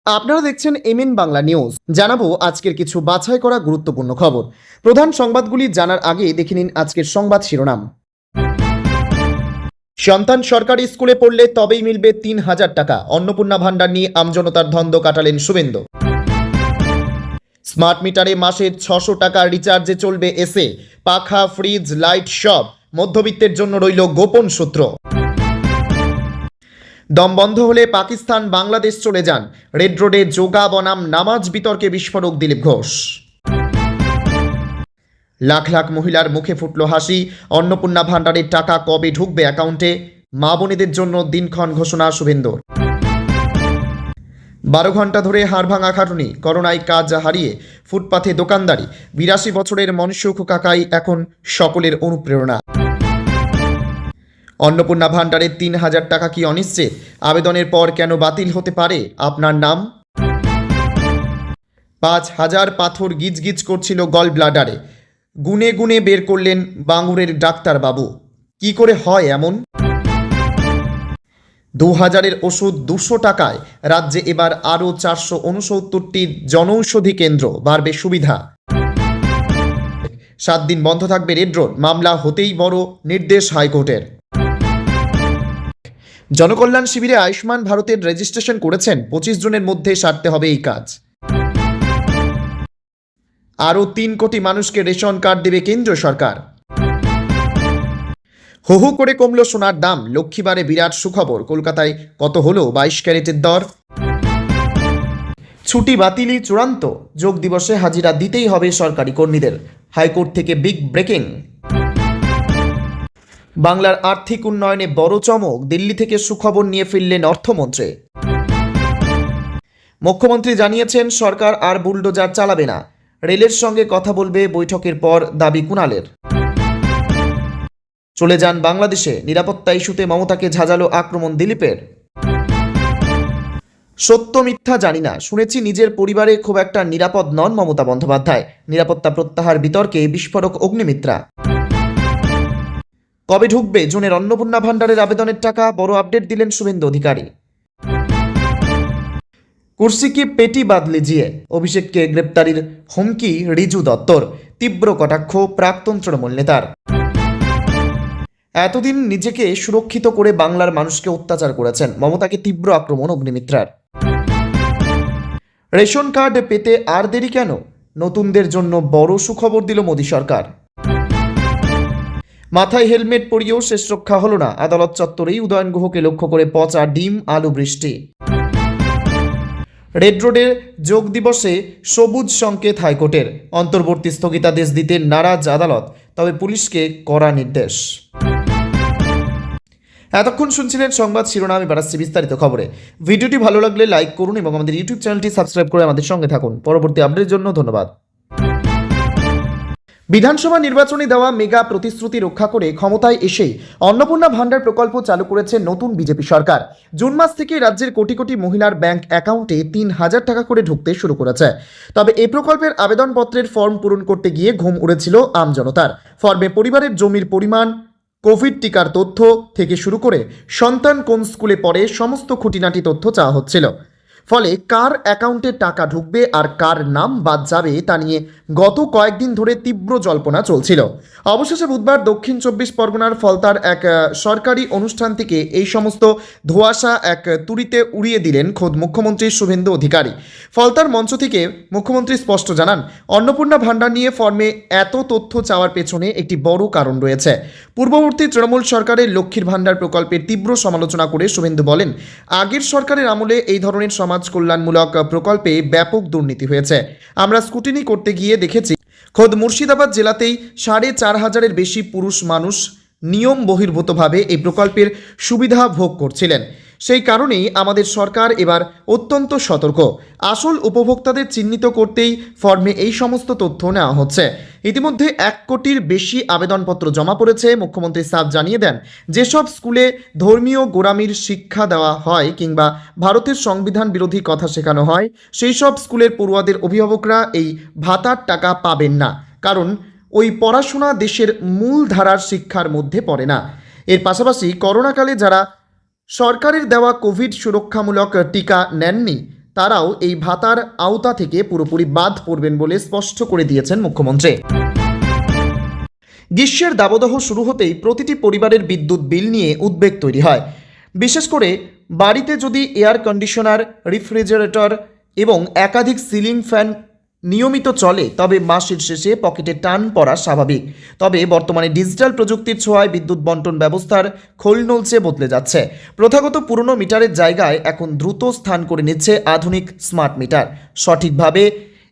আপনারা দেখছেন MN Bangla news. জানাবো আজকের কিছু বাছাই করা গুরুত্বপূর্ণ খবর। প্রধান সংবাদগুলি জানার আগে দেখে নিন আজকের সংবাদ শিরোনাম। সন্তান সরকারি স্কুলে পড়লে তবেই মিলবে ৩,০০০ টাকা। অন্নপূর্ণা ভান্ডার নিয়ে আমজনতার ধন্দ কাটালেন শুভেন্দু। স্মার্ট মিটারে মাসে ৬০০ টাকা রিচার্জে চলবে এসে, পাখা, ফ্রিজ, লাইট সব মধ্যবিত্তের জন্য রইল গোপন সূত্র। দম বন্ধ হলে পাকিস্তান বাংলাদেশ চলে যান। রেড রোডে যোগা বনাম নামাজ বিতর্কে বিস্ফোরক দিলীপ ঘোষ। লাখ লাখ মহিলার মুখে ফুটল হাসি। অন্নপূর্ণা ভান্ডারের টাকা কবে ঢুকবে অ্যাকাউন্টে? মা বোনেদের জন্য দিনক্ষণ ঘোষণা শুভেন্দুর। ১২ ঘন্টা ধরে হাড়ভাঙা খাটুনি, করোনায় কাজ হারিয়ে ফুটপাথে দোকানদারি। ৮২ বছরের মনসুখ কাকাই এখন সকলের অনুপ্রেরণা। অন্নপূর্ণা ভান্ডারের ৩,০০০ টাকা কি অনিশ্চিত? আবেদনের পর কেন বাতিল হতে পারে আপনার নাম? ৫,০০০ পাথর গিজগিজ করছিল গল ব্লাডারে। গুনে গুনে বের করলেন বাঙুরের ডাক্তারবাবু। কি করে হয় এমন? ২,০০০-এর ওষুধ ২০০ টাকায়। রাজ্যে এবার আরও ৪৬৯টি জনঔষধি কেন্দ্র, বাড়বে সুবিধা। ৭ দিন বন্ধ থাকবে রেড রোড, মামলা হতেই বড় নির্দেশ হাইকোর্টের। জনকল্যাণ শিবিরে আয়ুষ্মান ভারতের রেজিস্ট্রেশন করেছেন, ২৫ জনের মধ্যে সারতে হবে এই কাজ। আরও ৩ কোটি মানুষকে রেশন কার্ড দেবে কেন্দ্র সরকার। হু হু করে কমল সোনার দাম, লক্ষ্মীবারে বিরাট সুখবর। কলকাতায় কত হলো ২২ ক্যারেটের দর? ছুটি বাতিলই চূড়ান্ত, যোগ দিবসে হাজিরা দিতেই হবে সরকারি কর্মীদের। হাইকোর্ট থেকে বিগ ব্রেকিং। বাংলার আর্থিক উন্নয়নে বড় চমক, দিল্লি থেকে সুখবর নিয়ে ফিরলেন অর্থমন্ত্রী। মুখ্যমন্ত্রী জানিয়েছেন সরকার আর বুলডোজার চালাবে না। রেলের সঙ্গে কথা বলবে বৈঠকের পর, দাবি কুণালের। চলে যান বাংলাদেশে, নিরাপত্তা ইস্যুতে মমতাকে ঝাঁঝালো আক্রমণ দিলীপের। সত্য মিথ্যা জানি না, শুনেছি নিজের পরিবারে খুব একটা নিরাপদ নন মমতা বন্দ্যোপাধ্যায়। নিরাপত্তা প্রত্যাহার বিতর্কে বিস্ফোরক অগ্নিমিত্রা। কবে ঢুকবে জুনের অন্নপূর্ণা ভান্ডারের আবেদনের টাকা? বড় আপডেট দিলেন শুভেন্দু অধিকারী। কুর্সি কি পেটি বাদ লিজিয়ে, অভিষেককে গ্রেপ্তারির হুমকি রিজু দত্তর। তীব্র কটাক্ষ প্রাক্তন তৃণমূল নেতার। এতদিন নিজেকে সুরক্ষিত করে বাংলার মানুষকে অত্যাচার করেছেন, মমতাকে তীব্র আক্রমণ অগ্নিমিত্রার। রেশন কার্ড পেতে আর দেরি কেন? নতুনদের জন্য বড় সুখবর দিল মোদী সরকার। মাথায় হেলমেট পরিয়েও শেষ রক্ষা হলো না, আদালত চত্বরেই উদয়ন গুহকে লক্ষ্য করে পচা ডিম আলু বৃষ্টি। রেড রোডের যোগ দিবসে সবুজ সংকেত হাইকোর্টের। অন্তর্বর্তী স্থগিতাদেশ দিতে নারাজ আদালত, তবে পুলিশকে কড়া নির্দেশ। এতক্ষণ শুনছিলেন সংবাদ শিরোনাম, এবার আসছে বিস্তারিত খবরে। ভিডিওটি ভালো লাগলে লাইক করুন এবং আমাদের ইউটিউব চ্যানেলটি সাবস্ক্রাইব করে আমাদের সঙ্গে থাকুন। পরবর্তী আপডেটের জন্য ধন্যবাদ। বিধানসভা নির্বাচনে দেওয়া মেগা প্রতিশ্রুতি রক্ষা করে ক্ষমতায় এসেই অন্নপূর্ণা ভান্ডার প্রকল্প চালু করেছে নতুন বিজেপি সরকার। জুন মাস থেকে রাজ্যের কোটি কোটি মহিলার ব্যাংক অ্যাকাউন্টে ৩,০০০ টাকা করে ঢুকতে শুরু করেছে। তবে এই প্রকল্পের আবেদনপত্রের ফর্ম পূরণ করতে গিয়ে ঘুম উড়েছিল আমজনতার। ফর্মে পরিবারের জমির পরিমাণ, কোভিড টিকার তথ্য থেকে শুরু করে সন্তান কোন স্কুলে পড়ে সমস্ত খুঁটিনাটি তথ্য চাওয়া হচ্ছিল। ফলে কার অ্যাকাউন্টে টাকা ঢুকবে আর কার নাম বাদ যাবে তা নিয়ে গত কয়েকদিন ধরে তীব্র জল্পনা চলছিল। অবশেষে বুধবার দক্ষিণ ২৪ পরগনার ফলতার এক সরকারি অনুষ্ঠান থেকে এই সমস্ত ধোঁয়াশা এক তুড়িতে উড়িয়ে দিলেন খোদ মুখ্যমন্ত্রী শুভেন্দু অধিকারী। ফলতার মঞ্চ থেকে মুখ্যমন্ত্রী স্পষ্ট জানান, অন্নপূর্ণা ভান্ডার নিয়ে ফর্মে এত তথ্য চাওয়ার পেছনে একটি বড় কারণ রয়েছে। পূর্ববর্তী তৃণমূল সরকারের লক্ষ্মীর ভান্ডার প্রকল্পের তীব্র সমালোচনা করে শুভেন্দু বলেন, আগের সরকারের আমলে এই ধরনের সমাজ কল্যাণমূলক প্রকল্পে ব্যাপক দুর্নীতি হয়েছে। আমরা স্কুটিনি করতে গিয়ে দেখেছি, খোদ মুর্শিদাবাদ জেলাতেই ৪,৫০০-এর বেশি পুরুষ মানুষ নিয়ম বহির্ভূতভাবে এই প্রকল্পের সুবিধা ভোগ করছিলেন। সেই কারণেই আমাদের সরকার এবার অত্যন্ত সতর্ক। আসল উপভোক্তাদের চিহ্নিত করতেই ফর্মে এই সমস্ত তথ্য নেওয়া হচ্ছে। ইতিমধ্যে ১ কোটির বেশি আবেদনপত্র জমা পড়েছে। মুখ্যমন্ত্রী সাফ জানিয়ে দেন, যেসব স্কুলে ধর্মীয় গোঁড়ামির শিক্ষা দেওয়া হয় কিংবা ভারতের সংবিধান বিরোধী কথা শেখানো হয়, সেই সব স্কুলের পড়ুয়াদের অভিভাবকরা এই ভাতার টাকা পাবেন না, কারণ ওই পড়াশোনা দেশের মূল ধারার শিক্ষার মধ্যে পড়ে না। এর পাশাপাশি করোনাকালে যারা সরকারের দেওয়া কোভিড সুরক্ষামূলক টিকা নেননি তারাও এই ভাতার আওতা থেকে পুরোপুরি বাদ পড়বেন বলে স্পষ্ট করে দিয়েছেন মুখ্যমন্ত্রী। গ্রীষ্মের দাবদাহ শুরু হতেই প্রতিটি পরিবারের বিদ্যুৎ বিল নিয়ে উদ্বেগ তৈরি হয়। বিশেষ করে বাড়িতে যদি এয়ার কন্ডিশনার, রেফ্রিজারেটর এবং একাধিক সিলিং ফ্যান নিয়মিত চলে তবে মাসের শেষে পকেটে টান পড়া স্বাভাবিক। তবে বর্তমানে ডিজিটাল প্রযুক্তির ছোঁয়ায় বিদ্যুৎ বন্টন ব্যবস্থার খোলনলচে বদলে যাচ্ছে। প্রথাগত পুরনো মিটারের জায়গায় এখন দ্রুত স্থান করে নিচ্ছে আধুনিক স্মার্ট মিটার। সঠিকভাবে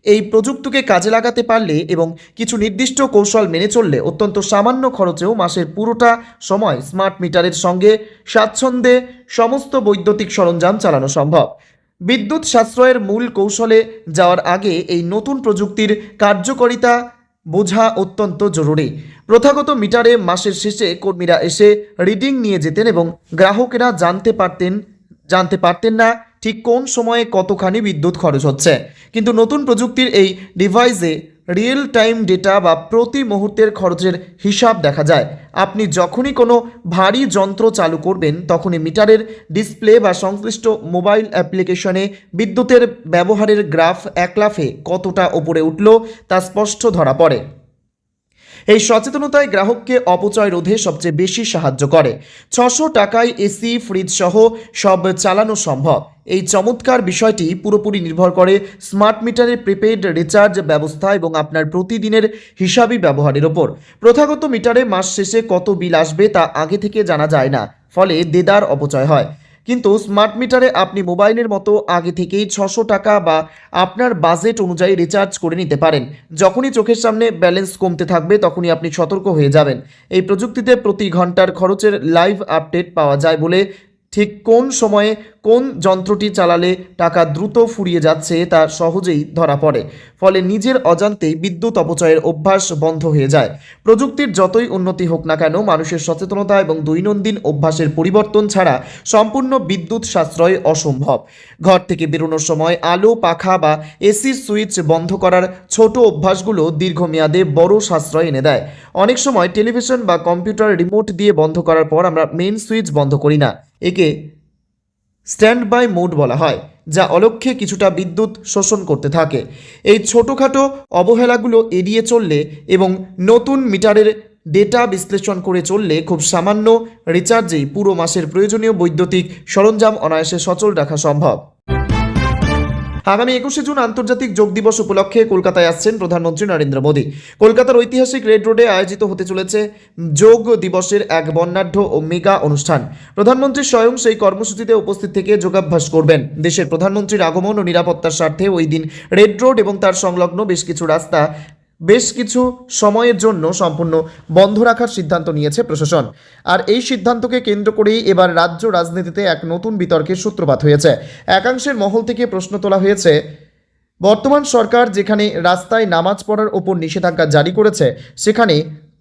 এই প্রযুক্তিকে কাজে লাগাতে পারলে এবং কিছু নির্দিষ্ট কৌশল মেনে চললে অত্যন্ত সামান্য খরচেও মাসের পুরোটা সময় স্মার্ট মিটারের সঙ্গে স্বাচ্ছন্দ্যে সমস্ত বৈদ্যুতিক সরঞ্জাম চালানো সম্ভব। বিদ্যুৎ সাশ্রয়ের মূল কৌশলে যাওয়ার আগে এই নতুন প্রযুক্তির কার্যকারিতা বোঝা অত্যন্ত জরুরি। প্রথাগত মিটারে মাসের শেষে কর্মীরা এসে রিডিং নিয়ে যেতেন এবং গ্রাহকেরা জানতে পারতেন না ঠিক কোন সময়ে কতখানি বিদ্যুৎ খরচ হচ্ছে। কিন্তু নতুন প্রযুক্তির এই ডিভাইসে রিয়েল টাইম ডেটা বা প্রতি মুহূর্তের খরচের হিসাব দেখা যায়। আপনি যখনই কোনো ভারী যন্ত্র চালু করবেন তখনই মিটারের ডিসপ্লে বা সংশ্লিষ্ট মোবাইল অ্যাপ্লিকেশনে বিদ্যুতের ব্যবহারের গ্রাফ একলাফে কতটা ওপরে উঠল তা স্পষ্ট ধরা পড়ে। এই সচেতনতায় গ্রাহককে অপচয় রোধে সবচেয়ে বেশি সাহায্য করে। 600 টাকায় এসি, ফ্রিজ সহ সব চালানো সম্ভব। এই চমৎকার বিষয়টি পুরোপুরি নির্ভর করে স্মার্ট মিটারের প্রিপেইড রিচার্জ ব্যবস্থা এবং আপনার প্রতিদিনের হিসাবি ব্যবহারের ওপর। প্রথাগত মিটারে মাস শেষে কত বিল আসবে তা আগে থেকে জানা যায় না, ফলে দেদার অপচয় হয়। কিন্তু স্মার্ট মিটারে আপনি মোবাইলের মতো আগে থেকেই 600 টাকা বা আপনার বাজেট অনুযায়ী রিচার্জ করে নিতে পারেন। যখনই চোখের সামনে ব্যালেন্স কমতে থাকবে তখনই আপনি সতর্ক হয়ে যাবেন। এই প্রযুক্তিতে প্রতি ঘন্টার খরচের লাইভ আপডেট পাওয়া যায় বলে ঠিক কোন সময়ে কোন যন্ত্রটি চালালে টাকা দ্রুত ফুরিয়ে যাচ্ছে তা সহজেই ধরা পড়ে। ফলে নিজের অজান্তেই বিদ্যুৎ অপচয়ের অভ্যাস বন্ধ হয়ে যায়। প্রযুক্তির যতই উন্নতি হোক না কেন, মানুষের সচেতনতা এবং দৈনন্দিন অভ্যাসের পরিবর্তন ছাড়া সম্পূর্ণ বিদ্যুৎ সাশ্রয় অসম্ভব। ঘর থেকে বেরোনোর সময় আলো, পাখা বা এসির সুইচ বন্ধ করার ছোট অভ্যাসগুলো দীর্ঘমেয়াদে বড় সাশ্রয় এনে দেয়। অনেক সময় টেলিভিশন বা কম্পিউটার রিমোট দিয়ে বন্ধ করার পর আমরা মেইন সুইচ বন্ধ করি না। একে স্ট্যান্ড বাই মোড বলা হয়, যা অলক্ষ্যে কিছুটা বিদ্যুৎ শোষণ করতে থাকে। এই ছোটোখাটো অবহেলাগুলো এড়িয়ে চললে এবং নতুন মিটারের ডেটা বিশ্লেষণ করে চললে খুব সামান্য রিচার্জেই পুরো মাসের প্রয়োজনীয় বৈদ্যুতিক সরঞ্জাম অনায়াসে সচল রাখা সম্ভব। আগামী 21শে জুন আন্তর্জাতিক যোগ দিবস উপলক্ষে কলকাতায় আসছেন প্রধানমন্ত্রী নরেন্দ্র মোদী। কলকাতার ঐতিহাসিক রেড রোডে আয়োজিত হতে চলেছে যোগ দিবসের এক বর্ণাঢ্য ও মেগা অনুষ্ঠান। প্রধানমন্ত্রী স্বয়ং সেই কর্মসূচিতে উপস্থিত থেকে যোগাভ্যাস করবেন। দেশের প্রধানমন্ত্রীর আগমন ও নিরাপত্তার স্বার্থে ওই দিন রেড রোড এবং তার সংলগ্ন বেশ কিছু রাস্তা বেশ কিছু সময়ের জন্য সম্পূর্ণ বন্ধ রাখার সিদ্ধান্ত নিয়েছে প্রশাসন। আর এই সিদ্ধান্তকে কেন্দ্র করেই এবার রাজ্য রাজনীতিতে এক নতুন বিতর্কের সূত্রপাত হয়েছে। একাংশের মহল থেকে প্রশ্ন তোলা হয়েছে, বর্তমান সরকার যেখানে রাস্তায় নামাজ পড়ার ওপর নিষেধাজ্ঞা জারি করেছে, সেখানে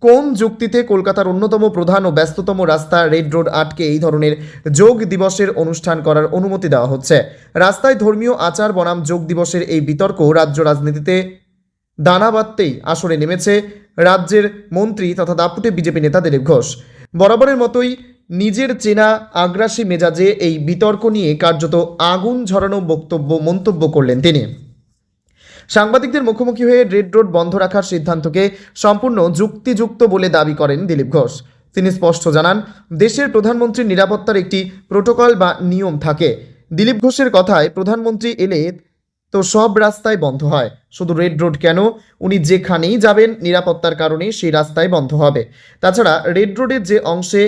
কোন যুক্তিতে কলকাতার অন্যতম প্রধান ও ব্যস্ততম রাস্তা রেড রোড আটকে এই ধরনের যোগ দিবসের অনুষ্ঠান করার অনুমতি দেওয়া হচ্ছে। রাস্তায় ধর্মীয় আচার বনাম যোগ দিবসের এই বিতর্ক রাজ্য রাজনীতিতে দানা বাঁধতেই আসরে নেমেছে রাজ্যের মন্ত্রী তথা দাপুটে বিজেপি নেতা দিলীপ ঘোষ। বরাবরের মতোই নিজের চেনা আগ্রাসী মেজাজে এই বিতর্ক নিয়ে কার্যত আগুন ঝরানো মন্তব্য করলেন তিনি। সাংবাদিকদের মুখোমুখি হয়ে রেড রোড বন্ধ রাখার সিদ্ধান্তকে সম্পূর্ণ যুক্তিযুক্ত বলে দাবি করেন দিলীপ ঘোষ। তিনি স্পষ্ট জানান, দেশের প্রধানমন্ত্রীর নিরাপত্তার একটি প্রোটোকল বা নিয়ম থাকে। দিলীপ ঘোষের কথায়, প্রধানমন্ত্রী এলে তো সব রাস্তায় বন্ধ হয়, শুধু রেড রোড কেন, উনি যেখানেই যাবেন নিরাপত্তার কারণে সেই রাস্তায় বন্ধ হবে। তাছাড়া রেড রোডের যে অংশে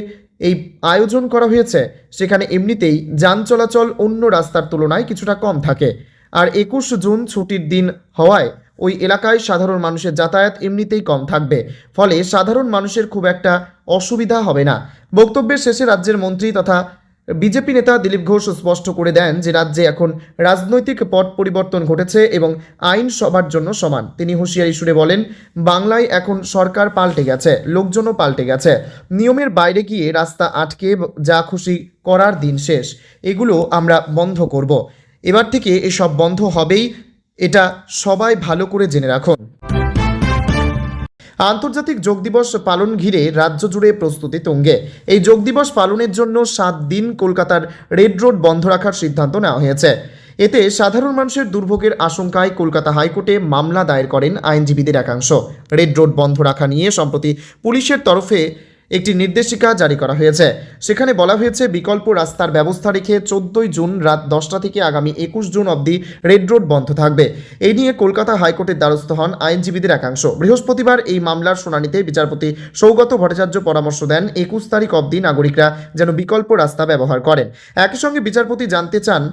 এই আয়োজন করা হয়েছে সেখানে এমনিতেই যান চলাচল অন্য রাস্তার তুলনায় কিছুটা কম থাকে। আর 21 জুন ছুটির দিন হওয়ায় ওই এলাকায় সাধারণ মানুষের যাতায়াত এমনিতেই কম থাকবে, ফলে সাধারণ মানুষের খুব একটা অসুবিধা হবে না। বক্তব্যের শেষে রাজ্যের মন্ত্রী তথা বিজেপি নেতা দিলীপ ঘোষ স্পষ্ট করে দেন যে রাজ্যে এখন রাজনৈতিক পট পরিবর্তন ঘটেছে এবং আইন সবার জন্য সমান। তিনি হুঁশিয়ারি সুরে বলেন, বাংলায় এখন সরকার পাল্টে গেছে, লোকজনও পাল্টে গেছে। নিয়মের বাইরে গিয়ে রাস্তা আটকে যা খুশি করার দিন শেষ, এগুলো আমরা বন্ধ করব। এবার থেকে এসব বন্ধ হবেই, এটা সবাই ভালো করে জেনে রাখুন। আন্তর্জাতিক যোগ দিবস পালন ঘিরে রাজ্য জুড়ে প্রস্তুতি তুঙ্গে। এই যোগ দিবস পালনের জন্য 7 দিন কলকাতার রেড রোড বন্ধ রাখার সিদ্ধান্ত নেওয়া হয়েছে। এতে সাধারণ মানুষের দুর্ভোগের আশঙ্কায় কলকাতা হাইকোর্টে মামলা দায়ের করেন আইনজীবীদের একাংশ। রেড রোড বন্ধ রাখা নিয়ে সম্প্রতি পুলিশের তরফে একটি নির্দেশিকা জারি করা হয়েছে। সেখানে বলা হয়েছে বিকল্প রাস্তার ব্যবস্থা রেখে 14 জুন রাত 10টা থেকে আগামী 21 জুন অবধি রেড রোড বন্ধ থাকবে। এই নিয়ে কলকাতা হাইকোর্টের দ্বারস্থ হন আইনজীবীদের একাংশ। বৃহস্পতিবার এই মামলার শুনানিতে বিচারপতি সৌগত ভট্টাচার্য পরামর্শ দেন 21 তারিখ অবধি নাগরিকরা যেন বিকল্প রাস্তা ব্যবহার করেন। একই সঙ্গে বিচারপতি জানতে চান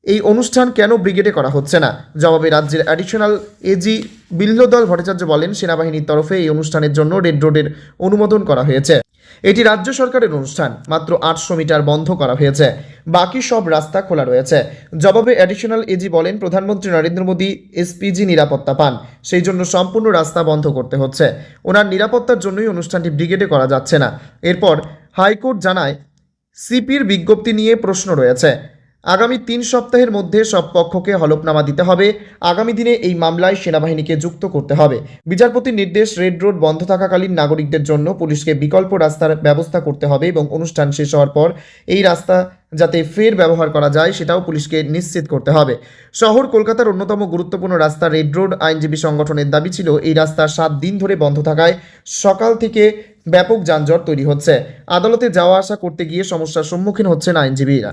এই অনুষ্ঠান কেন ব্রিগেডে করা হচ্ছে না। জবাবে রাজ্যের অ্যাডিশনাল এজি বিল্লদল ভট্টাচার্য বলেন, সেনাবাহিনীর তরফে এই অনুষ্ঠানের জন্য রেড রোডের অনুমোদন করা হয়েছে। এটি রাজ্য সরকারের অনুষ্ঠান, মাত্র 800 মিটার বন্ধ করা হয়েছে, বাকি সব রাস্তা খোলা রয়েছে। জবাবে অ্যাডিশনাল এজি বলেন, প্রধানমন্ত্রী নরেন্দ্র মোদী এসপিজি নিরাপত্তা পান, সেই জন্য সম্পূর্ণ রাস্তা বন্ধ করতে হচ্ছে। ওনার নিরাপত্তার জন্যই অনুষ্ঠানটি ব্রিগেডে করা যাচ্ছে না। এরপর হাইকোর্ট জানায় সিপির বিজ্ঞপ্তি নিয়ে প্রশ্ন রয়েছে। আগামী 3 সপ্তাহের মধ্যে সব পক্ষকে হলফনামা দিতে হবে। আগামী দিনে এই মামলায় সেনাবাহিনীকে যুক্ত করতে হবে। বিচারপতির নির্দেশ, রেড রোড বন্ধ থাকাকালীন নাগরিকদের জন্য পুলিশকে বিকল্প রাস্তার ব্যবস্থা করতে হবে এবং অনুষ্ঠান শেষ হওয়ার পর এই রাস্তা যাতে ফের ব্যবহার করা যায় সেটাও পুলিশকে নিশ্চিত করতে হবে। শহর কলকাতার অন্যতম গুরুত্বপূর্ণ রাস্তা রেড রোড। আইনজীবী সংগঠনের দাবি ছিল এই রাস্তা 7 দিন ধরে বন্ধ থাকায় সকাল থেকে ব্যাপক যানজট তৈরি হচ্ছে। আদালতে যাওয়া আসা করতে গিয়ে সমস্যার সম্মুখীন হচ্ছেন আইনজীবীরা।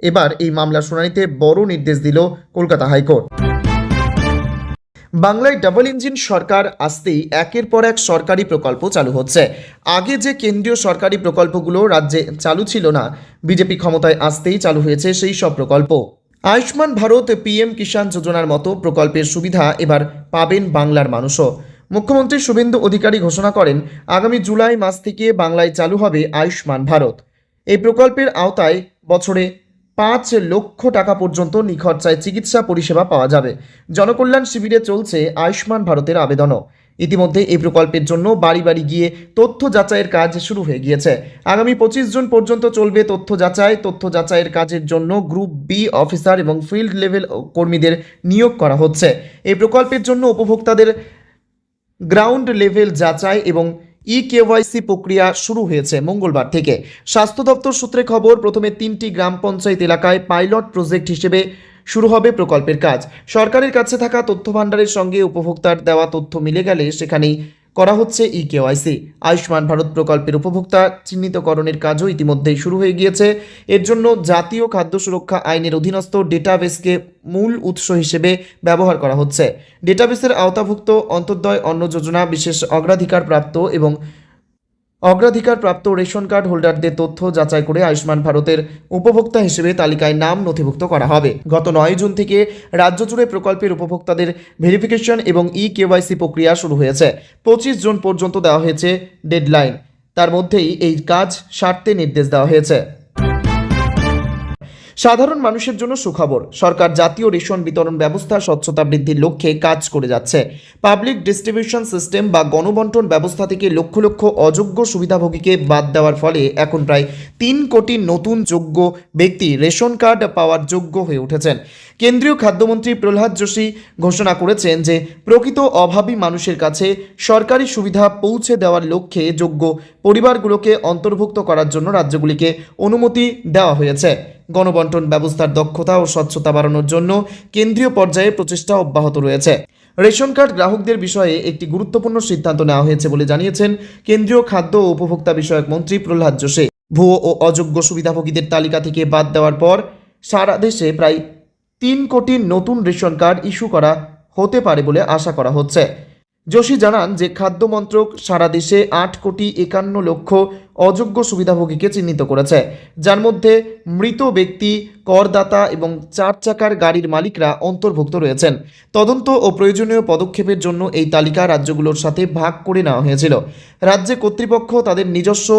এবার এই মামলার শুনানিতে বড় নির্দেশ দিল কলকাতা হাইকোর্ট। বাংলায় ডাবল ইঞ্জিন সরকার আসতেই একের পর এক সরকারি প্রকল্প চালু হচ্ছে। আগে যে কেন্দ্রীয় সরকারি প্রকল্পগুলো রাজ্যে চালু ছিল না, বিজেপি ক্ষমতায় আসতেই চালু হয়েছে সেই সব প্রকল্প। আয়ুষ্মান ভারত, পিএম কিষাণ যোজনার মতো প্রকল্পের সুবিধা এবার পাবেন বাংলার মানুষও। মুখ্যমন্ত্রী শুভেন্দু অধিকারী ঘোষণা করেন, আগামী জুলাই মাস থেকে বাংলায় চালু হবে আয়ুষ্মান ভারত। এই প্রকল্পের আওতায় বছরে 5 লক্ষ টাকা পর্যন্ত নিখরচায় চিকিৎসা পরিষেবা পাওয়া যাবে। জনকল্যাণ শিবিরে চলছে আয়ুষ্মান ভারতের আবেদনও। ইতিমধ্যে এই প্রকল্পের জন্য বাড়ি বাড়ি গিয়ে তথ্য যাচাইয়ের কাজ শুরু হয়ে গিয়েছে। আগামী 25 জুন পর্যন্ত চলবে তথ্য যাচাই। তথ্য যাচাইয়ের কাজের জন্য গ্রুপ বি অফিসার এবং ফিল্ড লেভেল কর্মীদের নিয়োগ করা হচ্ছে। এই প্রকল্পের জন্য উপভোক্তাদের গ্রাউন্ড লেভেল যাচাই এবং কেওয়াইসি প্রক্রিয়া শুরু হয়েছে মঙ্গলবার থেকে। স্বাস্থ্য দপ্তর সূত্রে খবর, প্রথমে 3টি গ্রাম পঞ্চায়েত এলাকায় পাইলট প্রজেক্ট হিসেবে শুরু হবে প্রকল্পের কাজ। সরকারের কাছে থাকা তথ্য ভাণ্ডারের সঙ্গে উপভোক্তার দেওয়া তথ্য মিলে গেলে সেখানেই করা হচ্ছে কেওয়াইসি। আয়ুষ্মান ভারত প্রকল্পের উপভোক্তা চিহ্নিতকরণের কাজও ইতিমধ্যেই শুরু হয়ে গিয়েছে। এর জন্য জাতীয় খাদ্য সুরক্ষা আইনের অধীনস্থ ডেটাবেসকে মূল উৎস হিসেবে ব্যবহার করা হচ্ছে। ডেটাবেসের আওতাভুক্ত অন্তর্দয় অন্ন যোজনা, বিশেষ অগ্রাধিকারপ্রাপ্ত এবং অগ্রাধিকারপ্রাপ্ত রেশন কার্ড হোল্ডারদের তথ্য যাচাই করে আয়ুষ্মান ভারতের উপভোক্তা হিসেবে তালিকায় নাম নথিভুক্ত করা হবে। গত 9 জুন থেকে রাজ্য জুড়ে প্রকল্পের উপভোক্তাদের ভেরিফিকেশন এবং কেওয়াইসি প্রক্রিয়া শুরু হয়েছে। 25 জুন পর্যন্ত দেওয়া হয়েছে ডেডলাইন। তার মধ্যেই এই কাজ সারতে নির্দেশ দেওয়া হয়েছে। সাধারণ মানুষের জন্য সুখবর, সরকার জাতীয় রেশন বিতরণ ব্যবস্থা স্বচ্ছতা বৃদ্ধির লক্ষ্যে কাজ করে যাচ্ছে। পাবলিক ডিস্ট্রিবিউশন সিস্টেম বা গণবন্টন ব্যবস্থা থেকে লক্ষ লক্ষ অযোগ্য সুবিধাভোগীকে বাদ দেওয়ার ফলে এখন প্রায় 3 কোটি নতুন যোগ্য ব্যক্তি রেশন কার্ড পাওয়ার যোগ্য হয়ে উঠেছেন। কেন্দ্রীয় খাদ্যমন্ত্রী প্রহ্লাদ যোশী ঘোষণা করেছেন যে প্রকৃত অভাবী মানুষের কাছে সরকারি সুবিধা পৌঁছে দেওয়ার লক্ষ্যে যোগ্য পরিবারগুলোকে অন্তর্ভুক্ত করার জন্য রাজ্যগুলিকে অনুমতি দেওয়া হয়েছে। গণবন্টন ব্যবস্থার দক্ষতা ও স্বচ্ছতা বাড়ানোর জন্য কেন্দ্রীয় পর্যায়ে প্রচেষ্টা অব্যাহত রয়েছে। রেশন কার্ড গ্রাহকদের বিষয়ে একটি গুরুত্বপূর্ণ সিদ্ধান্ত নেওয়া হয়েছে বলে জানিয়েছেন কেন্দ্রীয় খাদ্য ও উপভোক্তা বিষয়ক মন্ত্রী প্রহ্লাদ যোশী। ভুয়ো ও অযোগ্য সুবিধাভোগীদের তালিকা থেকে বাদ দেওয়ার পর সারা দেশে প্রায় 3 কোটি নতুন রেশন কার্ড ইস্যু করা হতে পারে বলে আশা করা হচ্ছে। যোশী জানান যে খাদ্য মন্ত্রক সারা দেশে 8,51,00,000 অযোগ্য সুবিধাভোগীকে চিহ্নিত করেছে, যার মধ্যে মৃত ব্যক্তি, করদাতা এবং 4 চাকার গাড়ির মালিকরা অন্তর্ভুক্ত রয়েছেন। তদন্ত ও প্রয়োজনীয় পদক্ষেপের জন্য এই তালিকা রাজ্যগুলোর সাথে ভাগ করে নেওয়া হয়েছিল। রাজ্যে কর্তৃপক্ষ তাদের নিজস্ব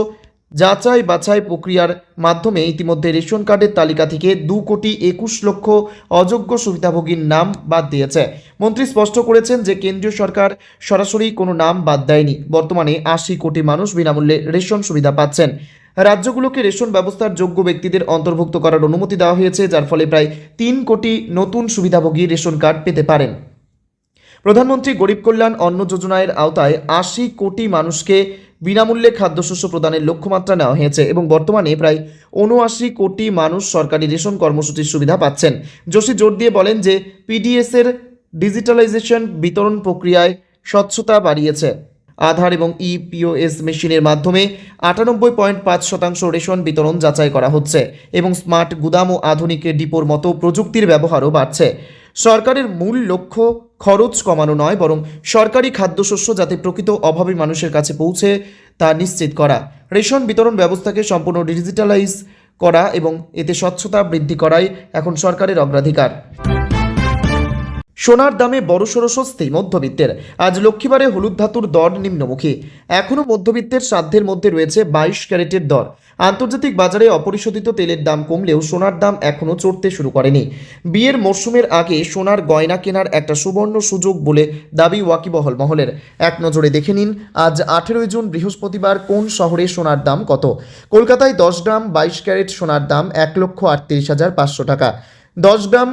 যাচাই বাছাই প্রক্রিয়ার মাধ্যমে ইতিমধ্যে রেশন কার্ডের তালিকা থেকে 2,21,00,000 অযোগ্য সুবিধাভোগীর নাম বাদ দিয়েছে। মন্ত্রী স্পষ্ট করেছেন যে কেন্দ্রীয় সরকার সরাসরি কোনো নাম বাদ দেয়নি। বর্তমানে 80 কোটি মানুষ বিনামূল্যে রেশন সুবিধা পাচ্ছেন। রাজ্যগুলোকে রেশন ব্যবস্থার যোগ্য ব্যক্তিদের অন্তর্ভুক্ত করার অনুমতি দেওয়া হয়েছে, যার ফলে প্রায় 3 কোটি নতুন সুবিধাভোগী রেশন কার্ড পেতে পারেন। প্রধানমন্ত্রী গরিব কল্যাণ অন্ন যোজনার আওতায় 80 কোটি মানুষকে বিনামূল্যে খাদ্যশস্য প্রদানের লক্ষ্যমাত্রা নেওয়া হয়েছে এবং বর্তমানে প্রায় 79 কোটি মানুষ সরকারি রেশন কর্মসূচির সুবিধা পাচ্ছেন। যোশী জোর দিয়ে বলেন যে পিডিএসের ডিজিটালাইজেশন বিতরণ প্রক্রিয়ায় স্বচ্ছতা বাড়িয়েছে। আধার এবং ইপিওএস মেশিনের মাধ্যমে 98.5% রেশন বিতরণ যাচাই করা হচ্ছে এবং স্মার্ট গুদাম ও আধুনিক ডিপোর মতো প্রযুক্তির ব্যবহারও বাড়ছে। সরকারের মূল লক্ষ্য খরচ কমানো নয়, বরং সরকারি খাদ্যশস্য যাতে প্রকৃত অভাবী মানুষের কাছে পৌঁছে তা নিশ্চিত করা। রেশন বিতরণ ব্যবস্থাকে সম্পূর্ণ ডিজিটালাইজ করা এবং এতে স্বচ্ছতা বৃদ্ধি করাই এখন সরকারের অগ্রাধিকার। সোনার দামে বড়সড় স্বস্তি মধ্যবিত্তের। আজ লক্ষ্মীবারে হলুদ ধাতুর দর নিম্নমুখী। এখনও মধ্যবিত্তের সাধ্যের মধ্যে রয়েছে 22 ক্যারেটের দর। আন্তর্জাতিক বাজারে অপরিশোধিত তেলের দাম কমলেও সোনার দাম এখনও চড়তে শুরু করেনি। বিয়ের মরশুমের আগে সোনার গয়না কেনার একটা সুবর্ণ সুযোগ বলে দাবি ওয়াকিবহল মহলের। এক নজরে দেখে নিন আজ 18 জুন বৃহস্পতিবার কোন শহরে সোনার দাম কত। কলকাতায় 10 গ্রাম 22 ক্যারেট সোনার দাম 1,38,500 টাকা। 10 গ্রাম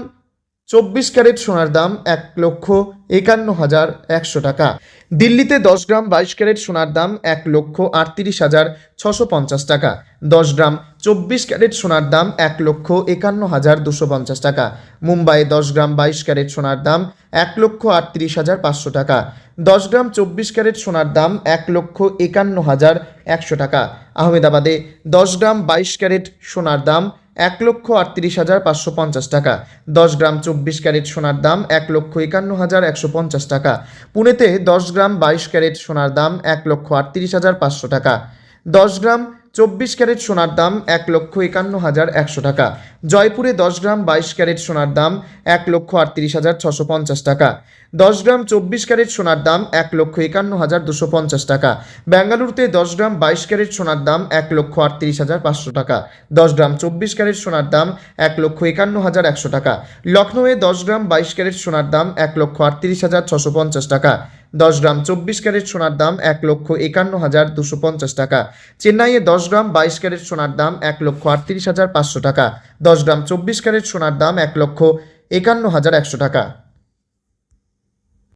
24 ক্যারেট সোনার দাম 1,51,100 টাকা। দিল্লিতে 10 গ্রাম 22 ক্যারেট সোনার দাম 1,38,650 টাকা। 10 গ্রাম 24 ক্যারেট সোনার দাম 1,51,250 টাকা। মুম্বাইয়ে 10 গ্রাম 22 ক্যারেট সোনার দাম 1,38,500 টাকা। 10 গ্রাম 24 ক্যারেট সোনার দাম 1,51,100 টাকা। আহমেদাবাদে 10 গ্রাম 22 ক্যারেট সোনার দাম 1,38,550 টাকা। 10 গ্রাম 24 ক্যারেট সোনার দাম 1,51,150 টাকা। পুনেতে 10 গ্রাম 22 ক্যারেট সোনার দাম 1,38,500 টাকা। 10 গ্রাম 24 ক্যারেট সোনার দাম 1,51,100 টাকা। জয়পুরে 10 গ্রাম 22 ক্যারেট সোনার দাম 1,38,650 টাকা। 10 গ্রাম 24 ক্যারেট সোনার দাম 1,51,250 টাকা। বেঙ্গালুরুতে 10 গ্রাম 22 ক্যারেট সোনার দাম 1,38,500 টাকা। 10 গ্রাম 24 ক্যারেট সোনার দাম 1,51,100 টাকা। লখনৌয়ে 10 গ্রাম 22 ক্যারেট সোনার দাম 1,38,650 টাকা। 10 গ্রাম 24 ক্যারেট সোনার দাম 1,51,250 টাকা। চেন্নাইয়ে 10 গ্রাম 22 ক্যারেট সোনার দাম 1,38,500 টাকা। 10 গ্রাম 24 ক্যারেট সোনার দাম 1,51,100 টাকা।